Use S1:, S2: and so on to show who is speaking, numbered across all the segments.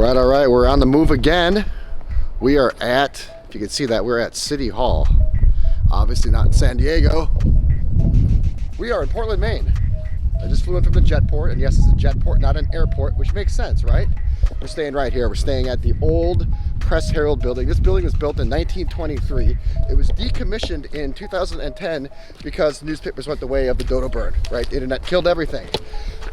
S1: All right, we're on the move again. We are at, if you can see that, we're at City Hall. Obviously not in San Diego. We are in Portland, Maine. I just flew in from the jetport, and yes, it's a jetport, not an airport, which makes sense, right? We're staying right here. We're staying at the old Press Herald building. This building was built in 1923. It was decommissioned in 2010 because newspapers went the way of the dodo bird, right? The internet killed everything.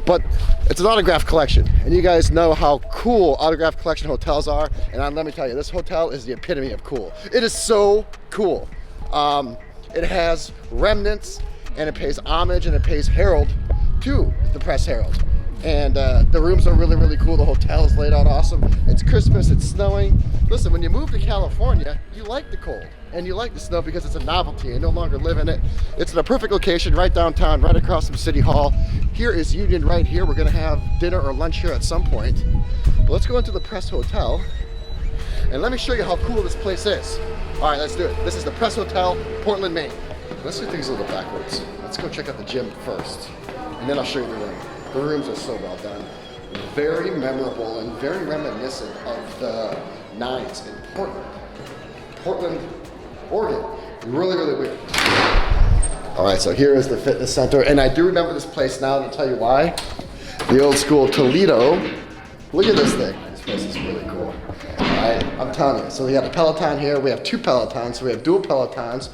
S1: But it's an autograph collection, and you guys know how cool autograph collection hotels are, and let me tell you, this hotel is the epitome of cool. It is so cool. It has remnants, and it pays homage, and it pays herald to the Press Herald. And the rooms are really, really cool. The hotel is laid out awesome. It's Christmas, it's snowing. Listen, when you move to California, you like the cold and you like the snow because it's a novelty and no longer live in it. It's in a perfect location right downtown, right across from City Hall. Here is Union right here. We're gonna have dinner or lunch here at some point. But let's go into the Press Hotel and let me show you how cool this place is. All right, let's do it. This is the Press Hotel, Portland, Maine. Let's do things a little backwards. Let's go check out the gym first, and then I'll show you the room. The rooms are so well done. Very memorable and very reminiscent of the nines in Portland, Oregon. Really, really weird. All right, so here is the fitness center. And I do remember this place now, and I'll tell you why. The old school Toledo. Look at this thing. This place is really cool. All right, I'm telling you. So we have a Peloton here. We have two Pelotons, so we have dual Pelotons.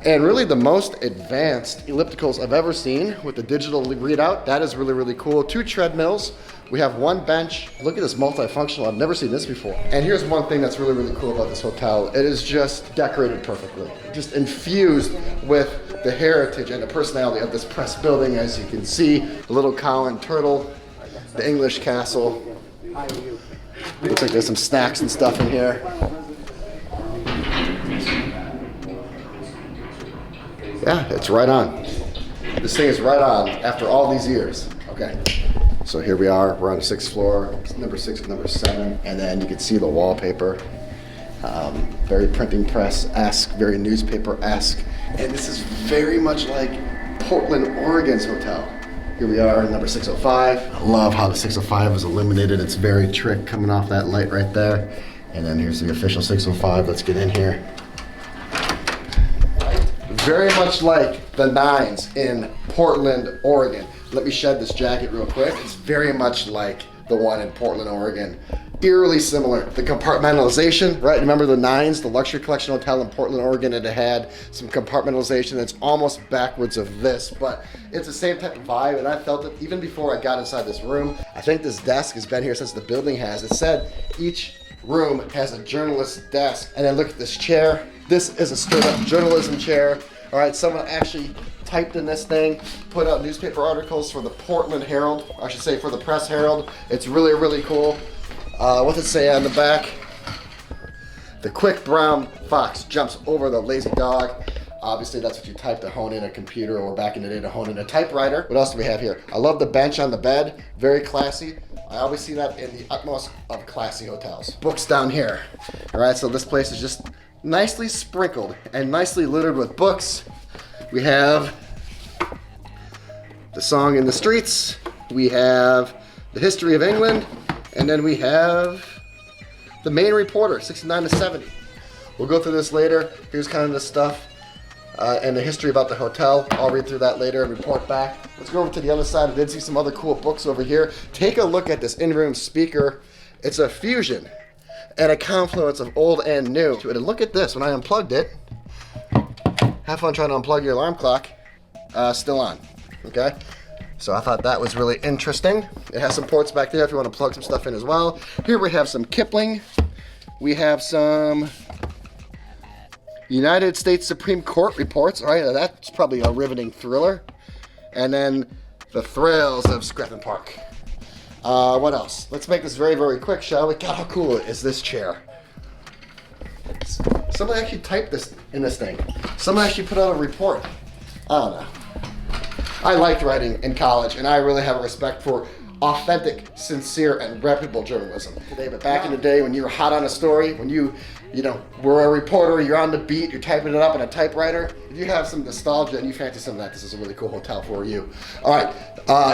S1: And really the most advanced ellipticals I've ever seen with the digital readout. That is really, really cool. Two treadmills. We have one bench. Look at this multifunctional. I've never seen this before. And here's one thing that's really, really cool about this hotel. It is just decorated perfectly. Just infused with the heritage and the personality of this press building. As you can see, the little cow and turtle, the English castle. Looks like there's some snacks and stuff in here. Yeah, it's right on. This thing is right on after all these years. Okay, so here we are. We're on the 6th floor. It's number 6 and number 7. And then you can see the wallpaper. Very printing press-esque, very newspaper-esque. And this is very much like Portland, Oregon's hotel. Here we are, number 605. I love how the 605 is illuminated. It's very trick coming off that light right there. And then here's the official 605. Let's get in here. Very much like the nines in Portland, Oregon. Let me shed this jacket real quick. It's very much like the one in Portland, Oregon. Eerily similar. The compartmentalization, right? Remember the nines, the luxury collection hotel in Portland, Oregon, and it had some compartmentalization that's almost backwards of this, but it's the same type of vibe, and I felt it even before I got inside this room. I think this desk has been here since the building has. It said each room has a journalist's desk, and then look at this chair. This is a straight up journalism chair. All right, someone actually typed in this thing, put out newspaper articles for the Portland Herald, I should say for the Press Herald. It's really, really cool. What's it say on the back? The quick brown fox jumps over the lazy dog. Obviously, that's what you type to hone in a computer, or back in the day to hone in a typewriter. What else do we have here? I love the bench on the bed, very classy. I always see that in the utmost of classy hotels. Books down here. All right, so this place is just nicely sprinkled and nicely littered with books. We have The Song in the Streets, we have The History of England, and then we have The Maine Reporter, 69 to 70. We'll go through this later. Here's kind of the stuff and the history about the hotel. I'll read through that later and report back. Let's go over to the other side. I did see some other cool books over here. Take a look at this in-room speaker. It's a fusion and a confluence of old and new. And look at this, when I unplugged it, have fun trying to unplug your alarm clock, still on, okay? So I thought that was really interesting. It has some ports back there if you want to plug some stuff in as well. Here we have some Kipling. We have some United States Supreme Court reports. All right, that's probably a riveting thriller. And then The Thrills of Scranton Park. What else? Let's make this very, very quick, shall we? God, how cool is this chair? Someone actually typed this in this thing. Someone actually put out a report. I don't know. I liked writing in college, and I really have a respect for authentic, sincere, and reputable journalism. But back in the day when you were hot on a story, when you were a reporter, you're on the beat, you're typing it up in a typewriter, if you have some nostalgia and you fancy some of that, this is a really cool hotel for you. All right,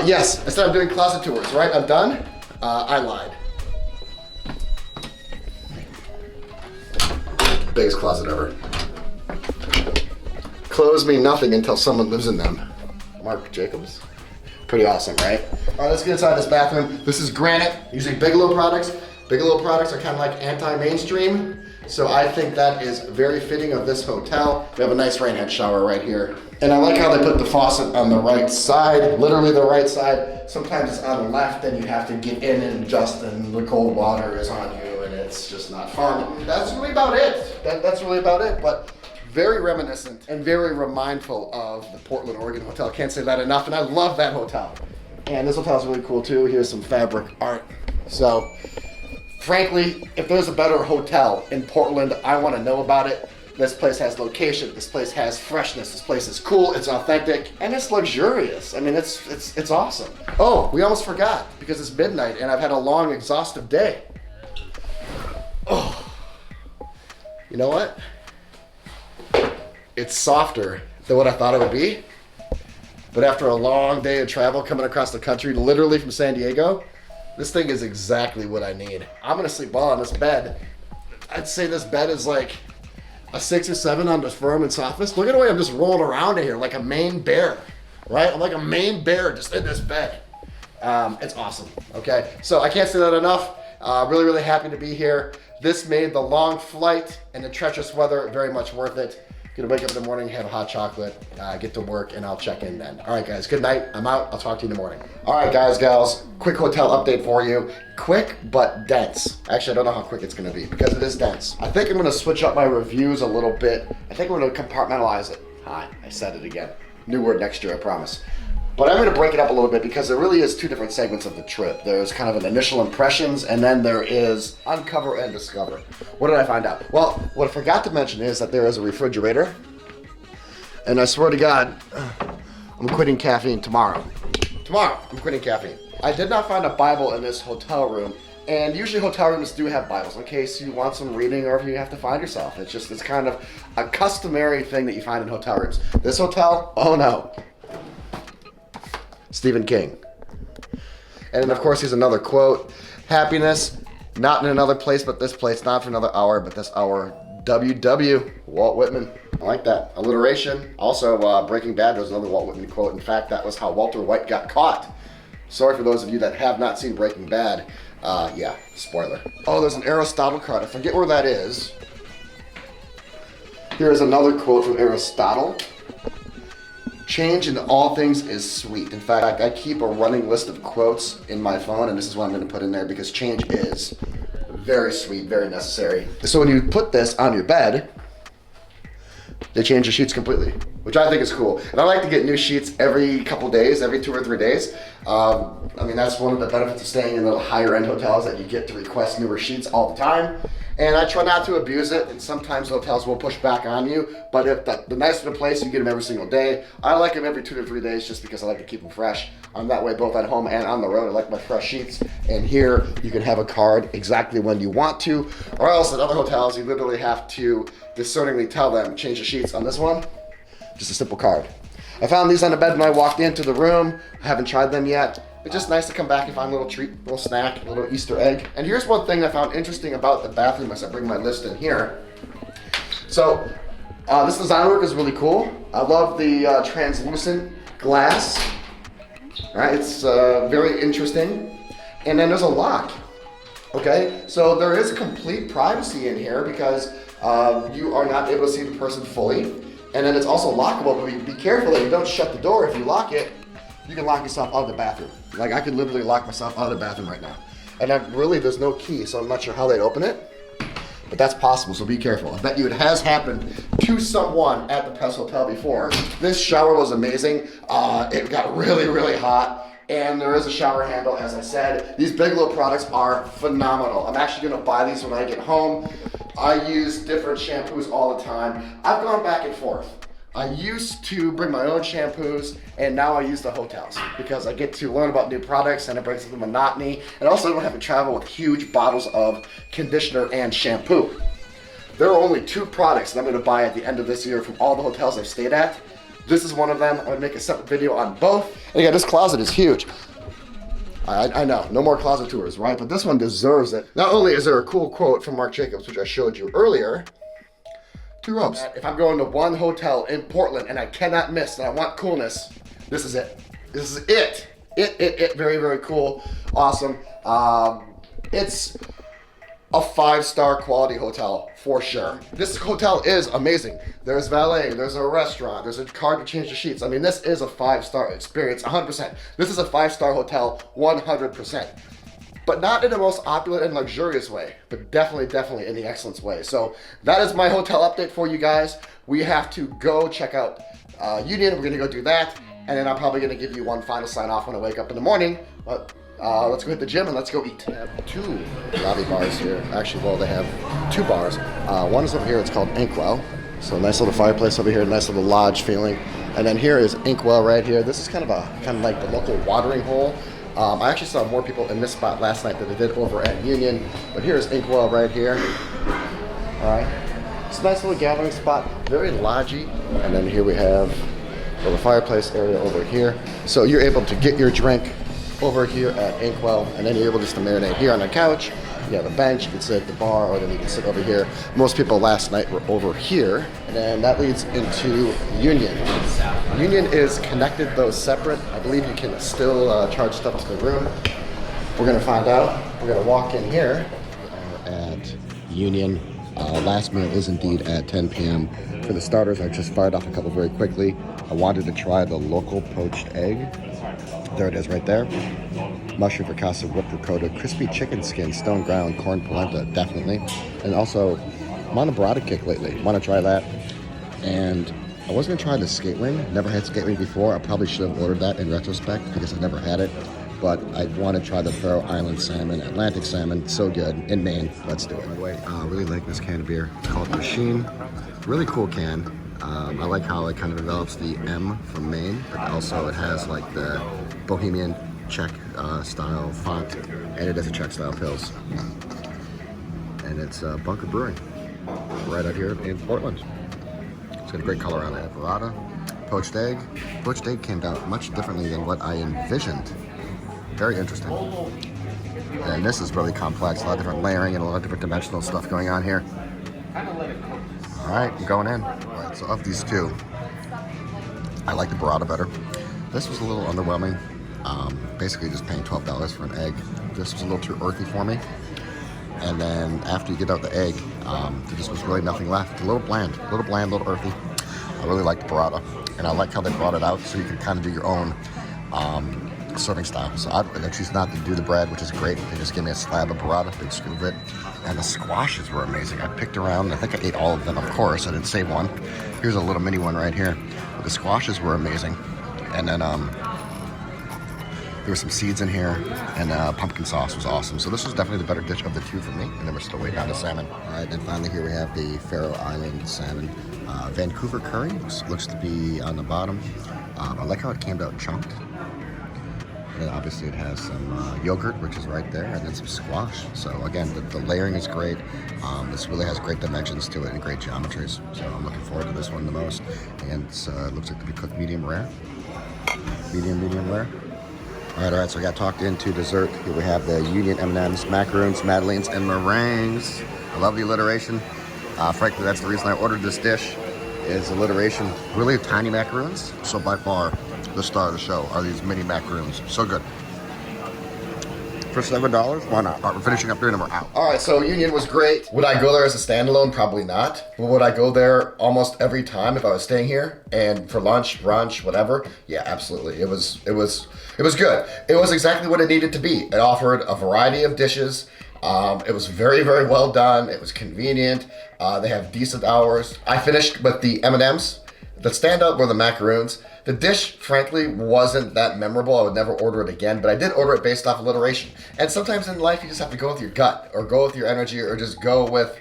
S1: yes, instead of doing closet tours, right, I'm done. I lied. Biggest closet ever. Clothes mean nothing until someone lives in them. Marc Jacobs. Pretty awesome, right? All right, let's get inside this bathroom. This is granite, using Bigelow products. Bigelow products are kind of like anti-mainstream, so I think that is very fitting of this hotel. We have a nice rain head shower right here. And I like how they put the faucet on the right side, literally the right side. Sometimes it's on the left and you have to get in and adjust and the cold water is on you and it's just not fun. That's really about it. That's really about it, but very reminiscent and very remindful of the Portland, Oregon hotel. Can't say that enough, and I love that hotel. And this hotel is really cool too. Here's some fabric art. So, frankly, if there's a better hotel in Portland, I want to know about it. This place has location, this place has freshness, this place is cool, it's authentic, and it's luxurious. I mean, it's awesome. Oh, we almost forgot, because it's midnight and I've had a long, exhaustive day. Oh, you know what? It's softer than what I thought it would be. But after a long day of travel coming across the country, literally from San Diego, this thing is exactly what I need. I'm gonna sleep well on this bed. I'd say this bed is like a 6 or 7 on the firm and softness. Look at the way I'm just rolling around in here like a Maine bear, right? I'm like a Maine bear just in this bed. It's awesome, okay? So I can't say that enough. Really, really happy to be here. This made the long flight and the treacherous weather very much worth it. Gonna wake up in the morning, have a hot chocolate, get to work, and I'll check in then. All right, guys, good night. I'm out. I'll talk to you in the morning. All right, guys, gals, quick hotel update for you. Quick, but dense. Actually, I don't know how quick it's gonna be because it is dense. I think I'm gonna switch up my reviews a little bit. I think I'm gonna compartmentalize it. Hi, I said it again. New word next year, I promise. But I'm gonna break it up a little bit because there really is 2 different segments of the trip. There's kind of an initial impressions, and then there is uncover and discover. What did I find out? Well, what I forgot to mention is that there is a refrigerator. And I swear to God, I'm quitting caffeine tomorrow. Tomorrow, I'm quitting caffeine. I did not find a Bible in this hotel room. And usually hotel rooms do have Bibles in case you want some reading or if you have to find yourself. It's kind of a customary thing that you find in hotel rooms. This hotel, oh no. Stephen King. And then of course here's another quote. Happiness, not in another place but this place, not for another hour but this hour. W.W. Walt Whitman. I like that. Alliteration. Also, Breaking Bad was another Walt Whitman quote. In fact, that was how Walter White got caught. Sorry for those of you that have not seen Breaking Bad. Yeah, spoiler. Oh, there's an Aristotle card. I forget where that is. Here is another quote from Aristotle. Change in all things is sweet. In fact, I keep a running list of quotes in my phone, and this is what I'm going to put in there because change is very sweet, very necessary. So when you put this on your bed, they change the sheets completely, which I think is cool. And I like to get new sheets every couple days, every 2 or 3 days. I mean, that's one of the benefits of staying in the higher end hotels, that you get to request newer sheets all the time. And I try not to abuse it, and sometimes hotels will push back on you, but if the nicer the place, you get them every single day. I like them every 2 to 3 days just because I like to keep them fresh. I'm that way both at home and on the road. I like my fresh sheets, and here you can have a card exactly when you want to, or else at other hotels you literally have to discerningly tell them, change the sheets. On this one, just a simple card. I found these on the bed when I walked into the room. I haven't tried them yet. It's just nice to come back and find a little treat, a little snack, a little Easter egg. And here's one thing I found interesting about the bathroom as I bring my list in here. So this design work is really cool. I love the translucent glass. All right, it's very interesting. And then there's a lock. Okay, so there is complete privacy in here because you are not able to see the person fully. And then it's also lockable, but be careful that you don't shut the door. If you lock it, you can lock yourself out of the bathroom. Like I could literally lock myself out of the bathroom right now. And then really there's no key, so I'm not sure how they'd open it, but that's possible, so be careful. I bet you it has happened to someone at the Pest Hotel before. This shower was amazing. It got really, really hot, and there is a shower handle, as I said. These Bigelow products are phenomenal. I'm actually gonna buy these when I get home. I use different shampoos all the time. I've gone back and forth. I used to bring my own shampoos, and now I use the hotels because I get to learn about new products and it breaks up the monotony, and also I don't have to travel with huge bottles of conditioner and shampoo. There are only 2 products that I'm gonna buy at the end of this year from all the hotels I've stayed at. This is one of them. I'm gonna make a separate video on both. And again, this closet is huge. I know, no more closet tours, right? But this one deserves it. Not only is there a cool quote from Marc Jacobs, which I showed you earlier, 2 robes. If I'm going to one hotel in Portland and I cannot miss and I want coolness, this is it. This is it. It. Very, very cool. Awesome. It's a 5-star quality hotel for sure. This hotel is amazing. There's valet, there's a restaurant, there's a card to change the sheets. I mean, this is a 5-star experience, 100%. This is a 5-star hotel, 100%. But not in the most opulent and luxurious way, but definitely in the excellence way. So that is my hotel update for you guys. We have to go check out Union. We're gonna go do that. And then I'm probably gonna give you one final sign off when I wake up in the morning. But let's go hit the gym and let's go eat. They have 2 lobby bars here. Actually, well, they have 2 bars. One is over here, it's called Inkwell. So nice little fireplace over here, nice little lodge feeling. And then here is Inkwell right here. This is kind of like the local watering hole. I actually saw more people in this spot last night than I did over at Union. But here's Inkwell right here. All right. It's a nice little gathering spot, very lodgy. And then here we have a little fireplace area over here. So you're able to get your drink over here at Inkwell, and then you're able just to marinate here on the couch. You have a bench, you can sit at the bar, or then you can sit over here. Most people last night were over here, and then that leads into Union. Union is connected though separate. I believe you can still charge stuff to the room. We're gonna find out. We're gonna walk in here at Union. Last meal is indeed at 10 p.m. For the starters, I just fired off a couple very quickly. I wanted to try the local poached egg. There it is right there. Mushroom fricassee, whipped ricotta, crispy chicken skin, stone ground, corn polenta, definitely. And also, I'm on a burrata kick lately. Want to try that. And I was going to try the skate wing. Never had skate wing before. I probably should have ordered that in retrospect because I never had it. But I want to try the Faroe Island salmon, Atlantic salmon. So good. In Maine. Let's do it. Anyway, I really like this can of beer. It's called Machine. Really cool can. I like how it kind of develops the M from Maine, but also it has like the Bohemian Czech style font, and it is a Czech style pils. And it's Bunker Brewing, right out here in Portland. It's got a great color on it. Burrata, poached egg. Poached egg came out much differently than what I envisioned. Very interesting. And this is really complex, a lot of different layering and a lot of different dimensional stuff going on here. All right, I'm going in. All right, so of these 2, I like the burrata better. This was a little underwhelming. Basically just paying $12 for an egg. This was a little too earthy for me. And then after you get out the egg, there just was really nothing left. A little bland, a little earthy. I really like the burrata. And I like how they brought it out so you can kind of do your own serving style. So I choose not to do the bread, which is great. They just gave me a slab of burrata, big scoop of it. And the squashes were amazing. I picked around, I think I ate all of them, of course. I didn't save one. Here's a little mini one right here. But the squashes were amazing. And then there were some seeds in here, and pumpkin sauce was awesome. So this was definitely the better dish of the 2 for me. And then we're still waiting on the salmon. All right, and finally here we have the Faroe Island salmon. Vancouver curry looks to be on the bottom. I like how it came out chunked. And then obviously it has some yogurt, which is right there, and then some squash. So again, the layering is great. This really has great dimensions to it and great geometries. So I'm looking forward to this one the most. And it looks like to be cooked medium rare. Medium rare. All right, so I got talked into dessert. Here we have the Union M&Ms, macaroons, madeleines, and meringues. I love the alliteration. Frankly, that's the reason I ordered this dish, is alliteration. Really tiny macaroons, so by far the star of the show are these mini macaroons. So good. For $7, why not? All right, we're finishing up here and we're out. All right, so Union was great. Would I go there as a standalone? Probably not. But would I go there almost every time if I was staying here and for lunch, brunch, whatever? Yeah, absolutely. It was good. It was exactly what it needed to be. It offered a variety of dishes. It was very, very well done. It was convenient. They have decent hours. I finished with the M&Ms. The standout were the macaroons. The dish, frankly, wasn't that memorable. I would never order it again, but I did order it based off alliteration. And sometimes in life, you just have to go with your gut, or go with your energy, or just go with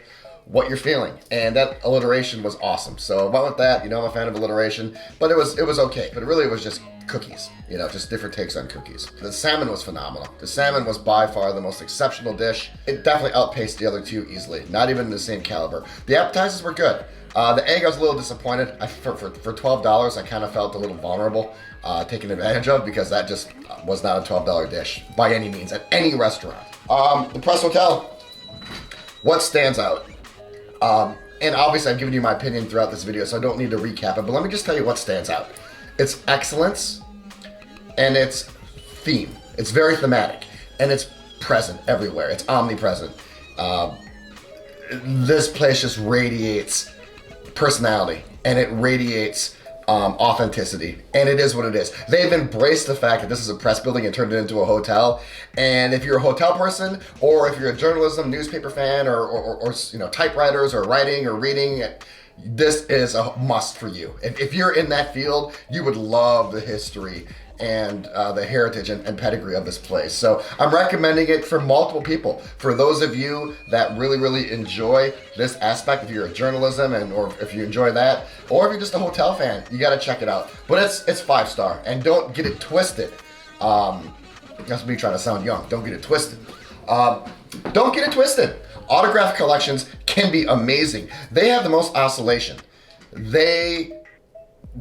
S1: what you're feeling. And that alliteration was awesome. So I went with that. You know, I'm a fan of alliteration, but it was okay. But it really was just cookies, you know, just different takes on cookies. The salmon was phenomenal. The salmon was by far the most exceptional dish. It definitely outpaced the other 2 easily, not even the same caliber. The appetizers were good. The egg, I was a little disappointed. For $12, I kind of felt a little vulnerable, taken advantage of, because that just was not a $12 dish by any means at any restaurant. The Press Hotel, what stands out? And obviously I've given you my opinion throughout this video, so I don't need to recap it, but let me just tell you what stands out. It's excellence and it's theme. It's very thematic and it's present everywhere. It's omnipresent. This place just radiates personality and it radiates authenticity, and it is what it is. They've embraced the fact that this is a press building and turned it into a hotel. And if you're a hotel person, or if you're a journalism newspaper fan, or you know, typewriters or writing or reading, this is a must for you. If you're in that field, you would love the history and the heritage and pedigree of this place. So I'm recommending it for multiple people. For those of you that really enjoy this aspect, if you're a journalism or if you enjoy that, or if you're just a hotel fan, you gotta check it out. But it's 5-star, and don't get it twisted. That's me trying to sound young. Don't get it twisted. Don't get it twisted. Autograph collections can be amazing. They have the most oscillation. They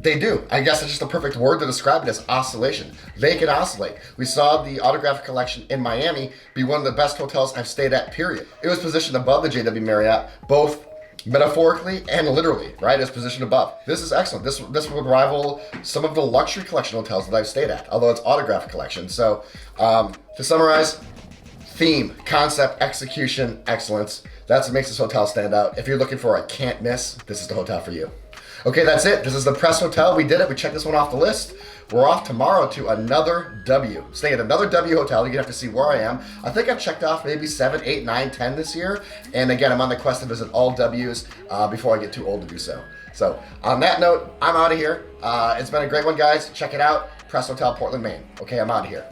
S1: do. I guess it's just the perfect word to describe it, as oscillation. They can oscillate. We saw the autograph collection in Miami be one of the best hotels I've stayed at, period. It was positioned above the JW Marriott, both metaphorically and literally, right? It's positioned above. This is excellent. This would rival some of the luxury collection hotels that I've stayed at, although it's autograph collection. So to summarize, theme, concept, execution, excellence. That's what makes this hotel stand out. If you're looking for a can't miss, this is the hotel for you. Okay, that's it. This is the Press Hotel. We did it. We checked this one off the list. We're off tomorrow to another W. Staying at another W hotel. You're gonna have to see where I am. I think I've checked off maybe 7, 8, 9, 10 this year. And again, I'm on the quest to visit all W's before I get too old to do so. So on that note, I'm out of here. It's been a great one, guys. Check it out. Press Hotel, Portland, Maine. Okay, I'm out of here.